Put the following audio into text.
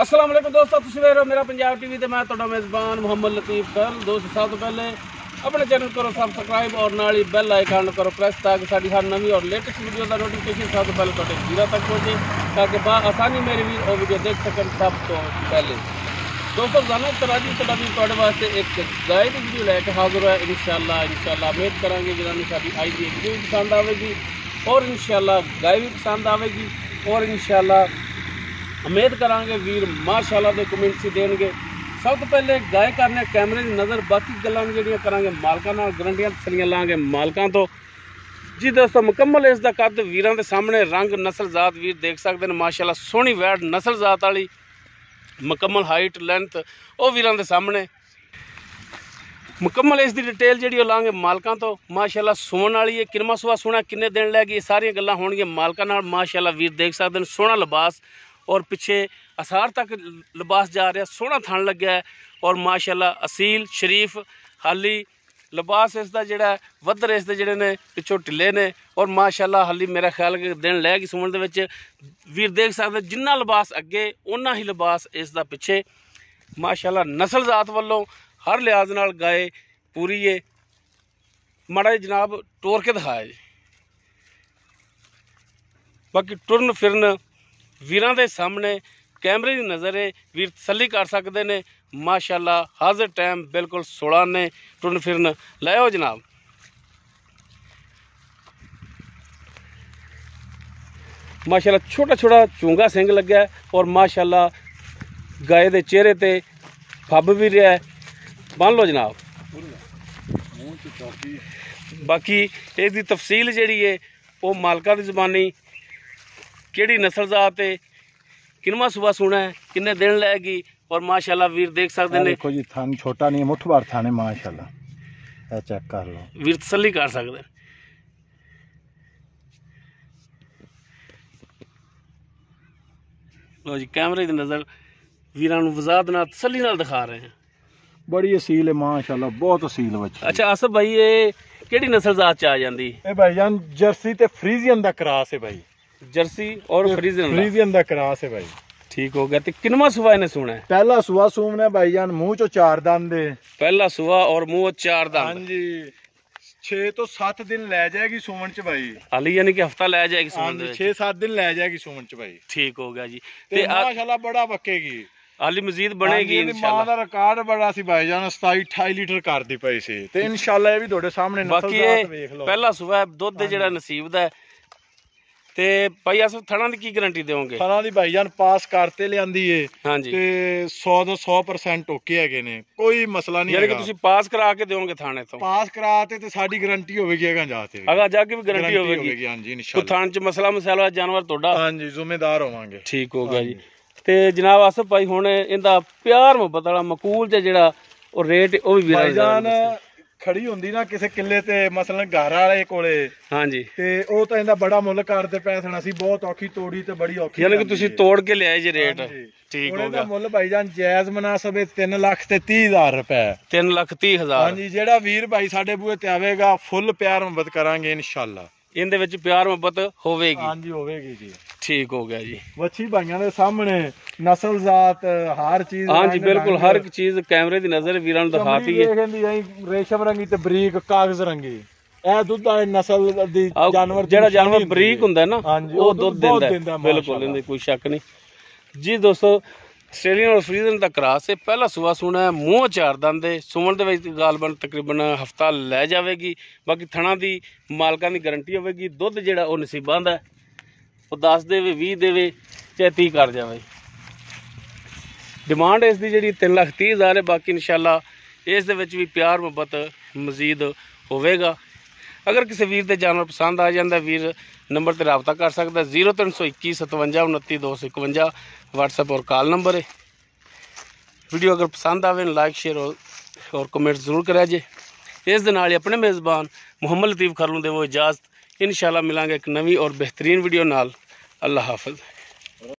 अस्सलाम वालेकुम दोस्तों, तुसीं देख रहे हो मेरा पंजाब टीवी ते मैं तुहाडा मेज़बान मुहम्मद लतीफ़ कर। दोस्त सब तो पहले अपने चैनल करो सबसक्राइब और नाल ही बैल आइकन करो प्रेस ताकि साडी हर नवी और लेटेस्ट वीडियो का नोटिफिकेशन सब तो पहले तुहाडे वीरां तक पहुंचे ताकि आसानी मेरे वीर और वीडियो देख सकन सब तो पहले। दोस्तों जानो तराजी तुहाडा वीर तुहाडे वास्ते एक गाय की वीडियो लैके हाजिर है। इंशाअल्लाह उम्मीद करांगे जिन्होंने साडी आई दी वीडियो पसंद आएगी और इंशाअल्लाह गाय भी पसंद आएगी और इंशाअल्लाह उम्मीद करांगे वीर माशाअल्लाह दे कमेंट्स ही देंगे। सब तो पहले गाय करने कैमरे की नज़र, बाकी गल्लां जिहड़ियां करांगे मालकां नाल, गारंटियां तसलियां लांगे मालकां तो। जी दोस्तों मुकम्मल इसका कद वीरां दे सामने, रंग नस्ल जात वीर देख सकते हैं माशाअल्लाह सोहनी वैड नस्ल जात वाली मुकम्मल हाइट लेंथ वो वीरां दे सामने। मुकम्मल इसकी डिटेल जी लाँगे मालकां तो माशाअल्लाह सुवन वाली है। किरमा सुहा सोना किन्ने दिन लैगी ये सारियां गल्लां होणगियां मालकां नाल। माशाअल्लाह वीर देख सकते हैं सोहना लिबास और पिछे असार तक लिबास जा रहा, सोहना थन लग्या है और माशाअल्लाह असील शरीफ हाली लिबास इसका जिहड़ा वधर इसके जिहड़े ने पिछों ढिले ने और माशाअल्लाह हाली मेरा ख्याल कि दिन लैगी सुमन दे विच वीर देख सकते जिन्ना लिबास अगे उन्ना ही लिबास इसका पिछे। माशाअल्लाह नस्ल जात वालों हर लिहाज नाल गाय पूरी है। माड़ा जनाब टोर के दिखाया जी, बाकी टुरन फिरन वीरां दे सामने कैमरे की नज़र है, वीर तसल्ली कर सकते हैं। माशाअल्लाह हाजिर टाइम बिल्कुल 16 ने टुरन फिरन लाओ जनाब। माशाअल्लाह छोटा छोटा चूंगा सिंग लग्या और माशाअल्लाह गाय के चेहरे ते फब भी रहा है। बन लो जनाब। बाकी इसकी तफसील जी है वो मालका की जबानी केड़ी नस्ल जात है, किनवा सुबह सुना है, किन्ने दिन लैगी और माशाअल्लाह वीर देख सकते हैं। देखो जी थान छोटा नहीं मुठ भर थान है माशाअल्लाह, चेक कर लो वीर तसल्ली कर सकते हैं। लो जी कैमरे की नज़र वीरां नूं वज़ाहत नाल तसल्ली नाल दिखा रहे हैं। बड़ी असील है माशाअल्लाह, बहुत असील बच्ची। अच्छा आसफ भाई ये केड़ी नस्ल जात च आ जांदी? ए भाईजान जर्सी ते फ्रीजियन दा क्रॉस है भाई, जर्सी और फ्रीजियन दा क्रॉस है भाई। ठीक हो गया। तो किनवा सुबह इन्हें सुना है? पहला सुबह सूमना भाईजान, मुंह चो 4 दंद है। पहला सुबह और मुंह 4 दंद। हां जी 6 तो 7 दिन ले जाएगी सुमन च भाई। हाली यानी कि हफ्ता ले जाएगी सुमन दे। 6-7 दिन ले जाएगी सुमन च भाई। ठीक हो गया जी। ते माशाअल्लाह बड़ा बक्केगी, हाली मजीद बनेगी इंशाअल्लाह। मां दा रिकॉर्ड बड़ा सी भाईजान 27-28 लीटर करदी पई सी ते इंशाअल्लाह ये भी थोड़े सामने नस्ल जात देख लो। पहला सुबह दुध जेड़ा नसीब दा ते भाई अस थणा दी की गारंटी देओगे? थणा दी भाईजान पास करते लियांदी है। हां जी ते 100 तो 100% ओके हैगे ने, कोई मसला नहीं यानी है। कि तुसी पास करा के देओगे थाने तो? पास कराते ते साडी गारंटी होवेगी अगा जाते अगा जाके भी गारंटी होवेगी। हां जी इंशाअल्लाह। तो थान च मसला मसाला जानवर तोड़ा? हां जी जिम्मेदार होवांगे। ठीक हो गया जी। ते जनाब आसफ भाई हुण इंदा प्यार मुहब्बत वाला मकूल ते जेड़ा ओ रेट ओ भी भाईजान खड़ी हुंदी ना किसे किले ते मसलन घर वाले कोले। हां जी ते ओ तां इंदा बड़ा मुੱਲ करदे पैसे ਅਸੀਂ बहुत औखी तोड़ी ते बड़ी औखी, यानी कि तुसी तोड़ के ले आए जी रेट। ठीक हो गया। मुੱਲ भाईजान जायज मुनासिब 3,30,000 रुपए। 3,30,000। हां जी जेड़ा वीर भाई साडे बूहे ते आवेगा फुल प्यार मुहब्बत करांगे इंशाअल्लाह। इनदे विच प्यार मुहब्बत होवेगी? हां जी होवेगी जी। ठीक हो गया जी। वच्छी भाइयों के सामने नस्ल जात हर चीज। हां जी बिल्कुल हर एक चीज कैमरे दी नजर वीरां नूं दिखाती है। रेशम रंगी ते बरीक कागज रंगी ए दुध वाली नस्ल दी जानवर जेड़ा जानवर बरीक हुंदा है ना वो दुध दिंदा है बिल्कुल, इनदी कोई शक नहीं जी। दोस्तों आस्ट्रेलियन और फ्रीजन का क्रॉस है, पहला सुबह सुना है, मुँह 4 दंद है, सुमन दे विच गालबन तकरीबन हफ्ता लै जाएगी। बाकी थणा की मालकां की गारंटी होगी। दुध जिहड़ा वो नसीबां दा वो 10 देवे 20 देवे चाहे 30 कर जाए। डिमांड इसकी जी 3,30,000 है। बाकी इंशाअल्लाह इस दे विच भी प्यार मुहब्बत मजीद होवेगा। अगर किसी वीर के जानवर पसंद आ जाता वीर नंबर पर रबता कर सकता। 0321 57 29 251 व्हाट्सएप और कॉल नंबर है। वीडियो अगर पसंद आवे लाइक शेयर और कमेंट जरूर करा जे। इस दे नाल अपने मेज़बान मुहम्मद लतीफ़ खर नूं देवो इजाज़त। इंशाअल्लाह मिलांगे एक नवी और बेहतरीन वीडियो नाल। अल्लाह हाफ़िज़।